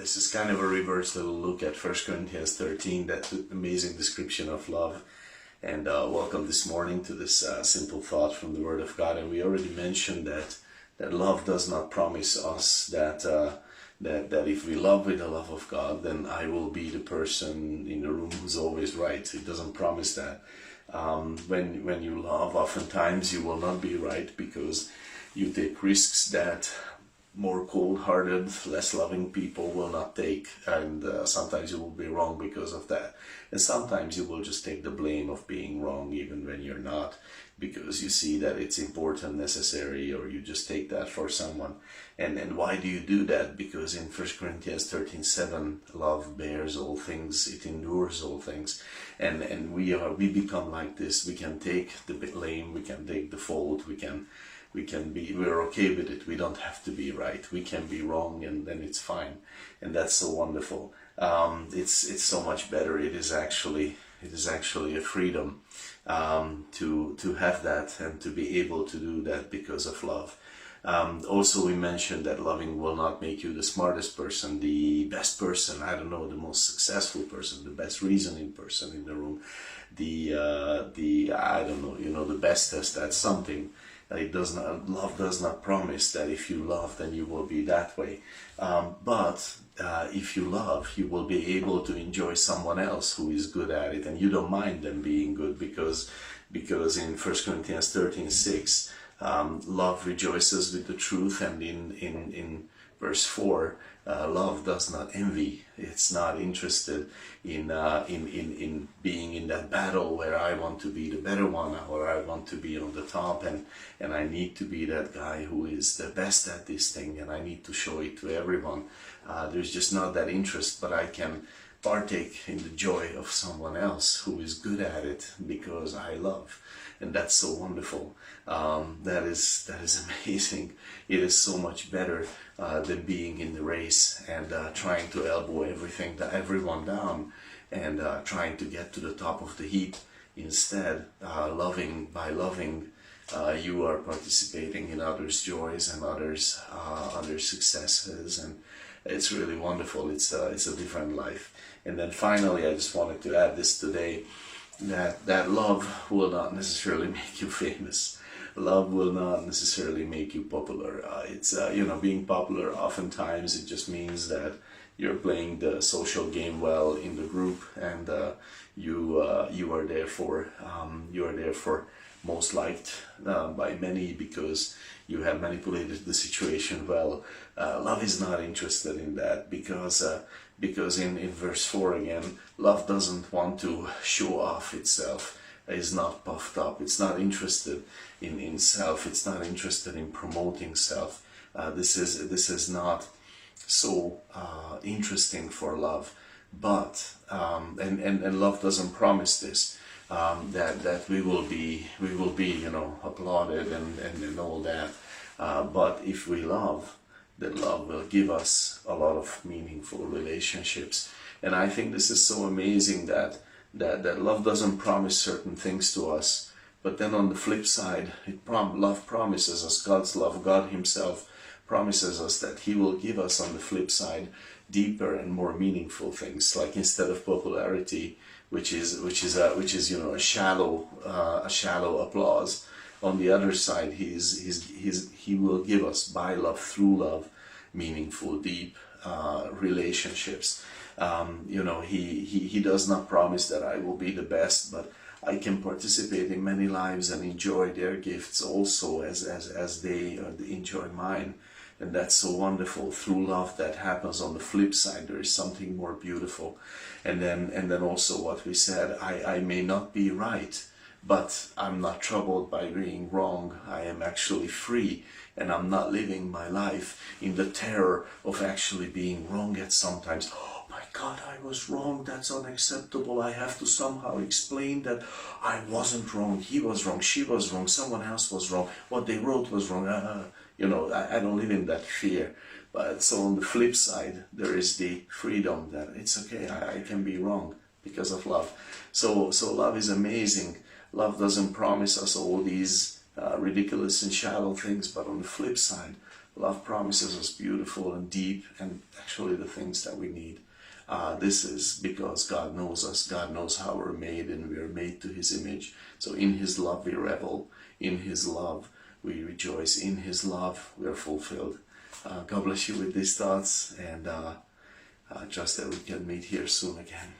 This is kind of a reverse little look at 1 Corinthians 13, that amazing description of love. And welcome this morning to this simple thought from the Word of God. And we already mentioned that love does not promise us that if we love with the love of God, then I will be the person in the room who's always right. It doesn't promise that. When you love, oftentimes you will not be right because you take risks that more cold-hearted, less loving people will not take, and sometimes you will be wrong because of that. And sometimes you will just take the blame of being wrong even when you're not, because you see that it's important, necessary, or you just take that for someone. And why do you do that? Because in 1 Corinthians 13:7, love bears all things, it endures all things. And we become like this. We can take the blame, we can take the fault, we're okay with it. We don't have to be right. We can be wrong, and then it's fine. And that's so wonderful. It's so much better. It is actually a freedom to have that and to be able to do that because of love. Also, we mentioned that loving will not make you the smartest person, the best person, I don't know, the most successful person, the best reasoning person in the room, the I don't know, the bestest at something. Love does not promise that if you love, then you will be that way. But if you love, you will be able to enjoy someone else who is good at it, and you don't mind them being good because in 1 Corinthians 13:6, love rejoices with the truth, and in verse 4, love does not envy. It's not interested in being in that battle where I want to be the better one, or I want to be on the top, and I need to be that guy who is the best at this thing, and I need to show it to everyone. There's just not that interest, but I can partake in the joy of someone else who is good at it because I love. And that's so wonderful. That is amazing. It is so much better than being in the race and trying to elbow everyone down and trying to get to the top of the heap. Instead, by loving, you are participating in others' joys and others' successes, and it's really wonderful. It's a different life. And then finally, I just wanted to add this today, that love will not necessarily make you famous. Love will not necessarily make you popular. Being popular, oftentimes it just means that you're playing the social game well in the group, and you are therefore most liked by many because you have manipulated the situation well. Love is not interested in that because in verse 4 again, love doesn't want to show off itself. It's not puffed up. It's not interested in self. It's not interested in promoting self. This is not so interesting for love. But and love doesn't promise this. That we will be applauded and all that. But if we love, that love will give us a lot of meaningful relationships. And I think this is so amazing that love doesn't promise certain things to us, but then on the flip side, love promises us God's love. God Himself promises us that He will give us on the flip side deeper and more meaningful things. Like instead of popularity, which is a shallow applause, on the other side, He will give us by love, through love, meaningful, deep relationships. He does not promise that I will be the best, but I can participate in many lives and enjoy their gifts also as they enjoy mine. And that's so wonderful. Through love, that happens on the flip side. There is something more beautiful. And then also what we said, I may not be right, but I'm not troubled by being wrong. I am actually free, and I'm not living my life in the terror of actually being wrong at sometimes. Oh my God, I was wrong. That's unacceptable. I have to somehow explain that I wasn't wrong. He was wrong. She was wrong. Someone else was wrong. What they wrote was wrong. I don't live in that fear. But so on the flip side, there is the freedom that it's okay. I can be wrong because of love. So love is amazing. Love doesn't promise us all these ridiculous and shallow things, but on the flip side, Love promises us beautiful and deep and actually the things that we need. This is because God knows us. God knows how we're made, and we are made to His image. So in His love we revel. In His love we rejoice. In His love we are fulfilled. God bless you with these thoughts, and trust that we can meet here soon again.